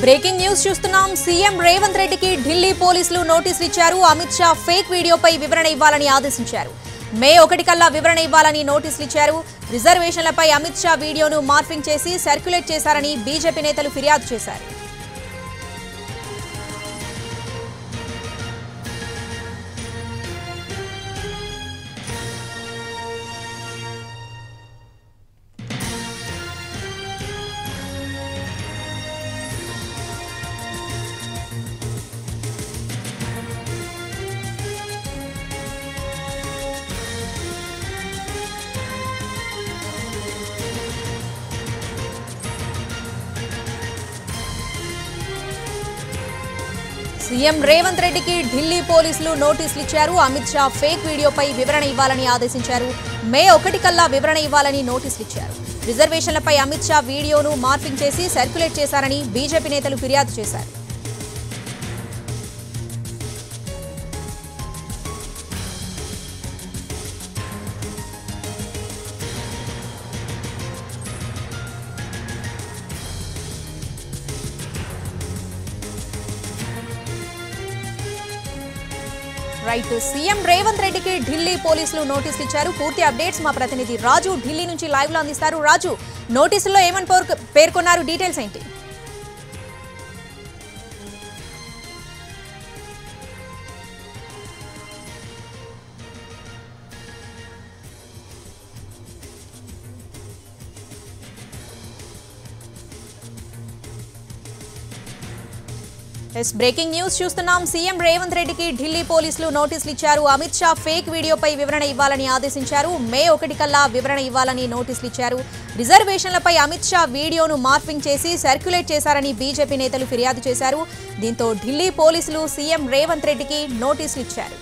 Breaking news చూస్తున్నాం. CM Revanth రెడ్డికి ఢిల్లీ పోలీసులు నోటీసులు ఇచ్చారు. అమిత్ షా ఫేక్ వీడియోపై వివరణ ఇవ్వాలని ఆదేశించారు. మే 1 కల్లా వివరణ ఇవ్వాలని నోటీసులు ఇచ్చారు. రిజర్వేషన్లపై అమిత్ షా వీడియోను మార్ఫింగ్ చేసి సర్క్యులేట్ చేశారని బీజేపీ నేతలు ఫిర్యాదు చేశారు. సీఎం రేవంత్ రెడ్డికి ఢిల్లీ పోలీసులు నోటీసులు ఇచ్చారు. అమిత్ షా ఫేక్ వీడియోపై వివరణ ఇవ్వాలని ఆదేశించారు. మే 1 కల్లా వివరణ ఇవ్వాలని నోటీసులు ఇచ్చారు. రిజర్వేషన్లపై అమిత్ షా వీడియోను మార్ఫింగ్ చేసి సర్క్యులేట్ చేశారని బీజేపీ నేతలు ఫిర్యాదు చేశారు. రైట్, సీఎం రేవంత్ రెడ్డికి ఢిల్లీ పోలీసులు నోటీసులు ఇచ్చారు. పూర్తి అప్డేట్స్ మా ప్రతినిధి రాజు ఢిల్లీ నుంచి లైవ్ లో అందిస్తారు. రాజు, నోటీసుల్లో ఏమని పేర్కొన్నారు, డీటెయిల్స్ ఏంటి? బ్రేకింగ్ న్యూస్ చూస్తున్నాం. సీఎం రేవంత్ రెడ్డికి ఢిల్లీ పోలీసులు నోటీసులు ఇచ్చారు. అమిత్ షా ఫేక్ వీడియోపై వివరణ ఇవ్వాలని ఆదేశించారు. మే 1 కల్లా వివరణ ఇవ్వాలని నోటీసులు ఇచ్చారు. రిజర్వేషన్లపై అమిత్ షా వీడియోను మార్ఫింగ్ చేసి సర్క్యులేట్ చేశారని బీజేపీ నేతలు ఫిర్యాదు చేశారు. దీంతో ఢిల్లీ పోలీసులు సీఎం రేవంత్ రెడ్డికి నోటీసులు ఇచ్చారు.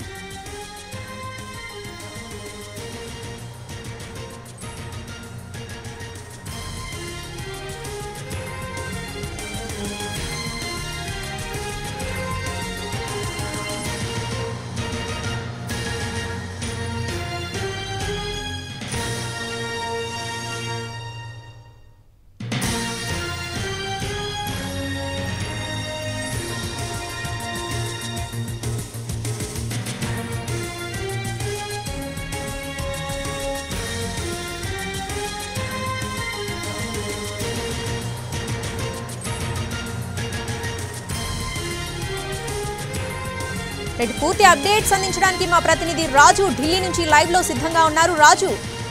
పూర్తి అప్డేట్స్ అందించడానికి మా ప్రతినిధి రాజు ఢిల్లీ నుంచి లైవ్ లో సిద్ధంగా ఉన్నారు. రాజు,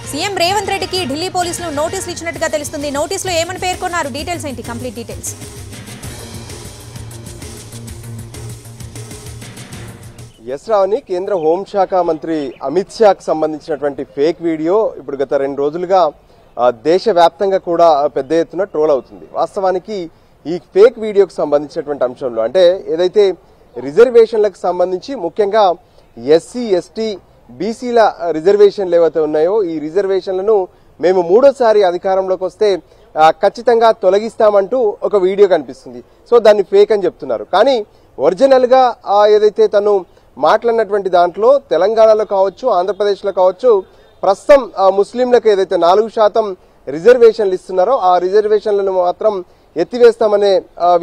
సీఎం రేవంత్ రెడ్డికి ఢిల్లీ పోలీసులు నోటీసులు ఇచ్చినట్టుగా తెలుస్తుంది. నోటీసులో ఏమని పేర్కొన్నారు, డీటెయిల్స్ ఏంటి, కంప్లీట్ డీటెయిల్స్? రావుని కేంద్ర హోంశాఖ మంత్రి అమిత్ షాకు సంబంధించినటువంటి ఫేక్ వీడియో ఇప్పుడు గత 2 రోజులుగా దేశవ్యాప్తంగా కూడా పెద్ద ఎత్తున ట్రోల్ అవుతుంది. వాస్తవానికి ఈ ఫేక్ వీడియోకు సంబంధించినటువంటి అంశంలో అంటే ఏదైతే రిజర్వేషన్లకు సంబంధించి ముఖ్యంగా ఎస్సీ ఎస్టీ బీసీల రిజర్వేషన్లు ఏవైతే ఉన్నాయో ఈ రిజర్వేషన్లను మేము 3వ అధికారంలోకి వస్తే ఖచ్చితంగా తొలగిస్తామంటూ ఒక వీడియో కనిపిస్తుంది. సో దాన్ని ఫేక్ అని చెప్తున్నారు. కానీ ఒరిజినల్ గా ఏదైతే తను మాట్లాడినటువంటి దాంట్లో తెలంగాణలో కావచ్చు, ఆంధ్రప్రదేశ్లో కావచ్చు, ప్రస్తుతం ముస్లింలకు ఏదైతే 4% రిజర్వేషన్లు ఇస్తున్నారో ఆ రిజర్వేషన్లను మాత్రం ఎత్తివేస్తామనే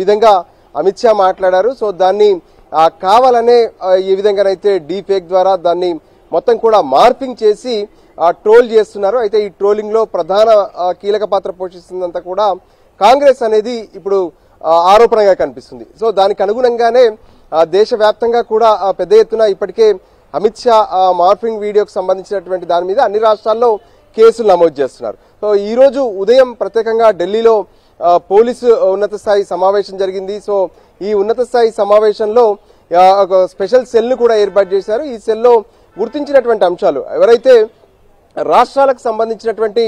విధంగా అమిత్ షా మాట్లాడారు. సో దాన్ని కావాలనే ఈ విధంగానైతే డీ ఫేక్ ద్వారా దాన్ని మొత్తం కూడా మార్పింగ్ చేసి ట్రోల్ చేస్తున్నారు. అయితే ఈ ట్రోలింగ్ లో ప్రధాన కీలక పాత్ర పోషిస్తుందంతా కూడా కాంగ్రెస్ అనేది ఇప్పుడు ఆరోపణగా కనిపిస్తుంది. సో దానికి అనుగుణంగానే దేశవ్యాప్తంగా కూడా పెద్ద ఎత్తున ఇప్పటికే అమిత్ షా మార్ఫింగ్ వీడియోకి సంబంధించినటువంటి దాని మీద అన్ని రాష్ట్రాల్లో కేసులు నమోదు చేస్తున్నారు. సో ఈ రోజు ఉదయం ప్రత్యేకంగా ఢిల్లీలో పోలీసు ఉన్నత స్థాయి సమావేశం జరిగింది. సో ఈ ఉన్నత స్థాయి సమావేశంలో ఒక స్పెషల్ సెల్ ను కూడా ఏర్పాటు చేశారు. ఈ సెల్లో గుర్తించినటువంటి అంశాలు ఎవరైతే రాష్ట్రాలకు సంబంధించినటువంటి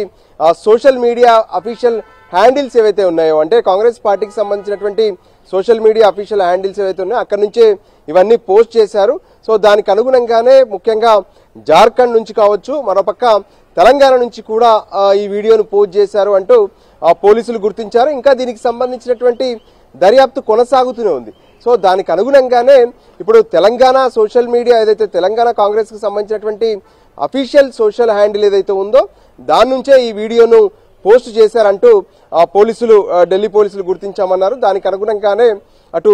సోషల్ మీడియా అఫీషియల్ హ్యాండిల్స్ ఏవైతే ఉన్నాయో అంటే కాంగ్రెస్ పార్టీకి సంబంధించినటువంటి సోషల్ మీడియా అఫీషియల్ హ్యాండిల్స్ ఏవైతే ఉన్నాయో అక్కడి నుంచే ఇవన్నీ పోస్ట్ చేశారు. సో దానికి అనుగుణంగానే ముఖ్యంగా జార్ఖండ్ నుంచి కావచ్చు, మరోపక్క తెలంగాణ నుంచి కూడా ఈ వీడియోను పోస్ట్ చేశారు అంటూ పోలీసులు గుర్తించారు. ఇంకా దీనికి సంబంధించినటువంటి దర్యాప్తు కొనసాగుతూనే ఉంది. సో దానికి అనుగుణంగానే ఇప్పుడు తెలంగాణ సోషల్ మీడియా ఏదైతే తెలంగాణ కాంగ్రెస్ కి సంబంధించినటువంటి అఫీషియల్ సోషల్ హ్యాండిల్ ఏదైతే ఉందో దాని నుంచే ఈ వీడియోను పోస్ట్ చేశారంటూ పోలీసులు ఢిల్లీ పోలీసులు గుర్తించామన్నారు. దానికి అనుగుణంగానే అటు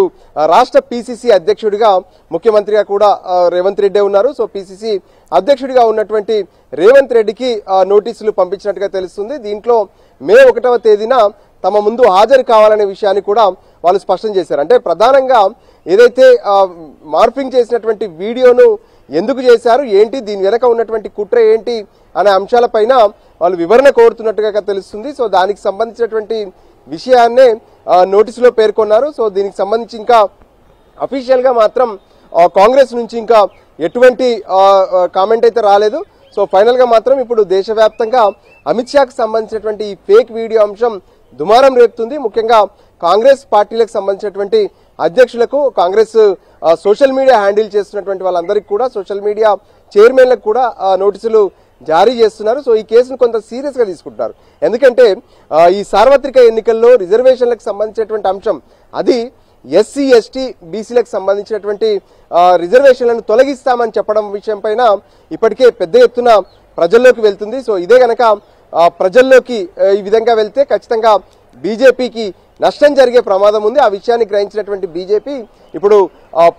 రాష్ట్ర పిసిసి అధ్యక్షుడిగా ముఖ్యమంత్రిగా కూడా రేవంత్ రెడ్డి ఉన్నారు. సో పిసిసి అధ్యక్షుడిగా ఉన్నటువంటి రేవంత్ రెడ్డికి నోటీసులు పంపించినట్టుగా తెలుస్తుంది. దీంట్లో మే 1వ తేదీన తమ ముందు హాజరు కావాలనే విషయాన్ని కూడా వాళ్ళు స్పష్టం చేశారు. అంటే ప్రధానంగా ఏదైతే మార్ఫింగ్ చేసినటువంటి వీడియోను ఎందుకు చేశారు, ఏంటి, దీని వెనక ఉన్నటువంటి కుట్ర ఏంటి అనే అంశాలపైన వాళ్ళు వివరణ కోరుతున్నట్టుగా తెలుస్తుంది. సో దానికి సంబంధించినటువంటి విషయాన్నే నోటీసులో పేర్కొన్నారు. సో దీనికి సంబంధించి ఇంకా అఫీషియల్ గా మాత్రం కాంగ్రెస్ నుంచి ఇంకా ఎటువంటి కామెంట్ అయితే రాలేదు. సో ఫైనల్ గా మాత్రం ఇప్పుడు దేశవ్యాప్తంగా అమిత్ షాకి సంబంధించినటువంటి ఈ ఫేక్ వీడియో అంశం దుమారం రేపుతుంది. ముఖ్యంగా కాంగ్రెస్ పార్టీలకు సంబంధించినటువంటి అధ్యక్షులకు, కాంగ్రెస్ సోషల్ మీడియా హ్యాండిల్ చేస్తున్నటువంటి వాళ్ళందరికీ కూడా, సోషల్ మీడియా చైర్మన్లకు కూడా నోటీసులు జారీ చేస్తున్నారు. సో ఈ కేసును కొంత సీరియస్ గా తీసుకుంటున్నారు. ఎందుకంటే ఈ సార్వత్రిక ఎన్నికల్లో రిజర్వేషన్లకు సంబంధించినటువంటి అంశం, అది ఎస్సీ ఎస్టీ బీసీలకు సంబంధించినటువంటి రిజర్వేషన్లను తొలగిస్తామని చెప్పడం విషయం పైన ఇప్పటికే పెద్ద ఎత్తున ప్రజల్లోకి వెళ్తుంది. సో ఇదే గనక ప్రజల్లోకి ఈ విధంగా వెళ్తే ఖచ్చితంగా బీజేపీకి నష్టం జరిగే ప్రమాదం ఉంది. ఆ విషయాన్ని గ్రహించినటువంటి బీజేపీ ఇప్పుడు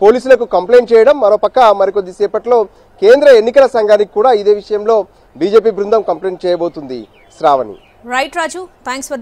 పోలీసులకు కంప్లైంట్ చేయడం, మరోపక్క మరికొద్ది సేపట్లో కేంద్ర ఎన్నికల సంఘానికి కూడా ఇదే విషయంలో బీజేపీ బృందం కంప్లైంట్ చేయబోతుంది. Sravani. Right Raju, thanks for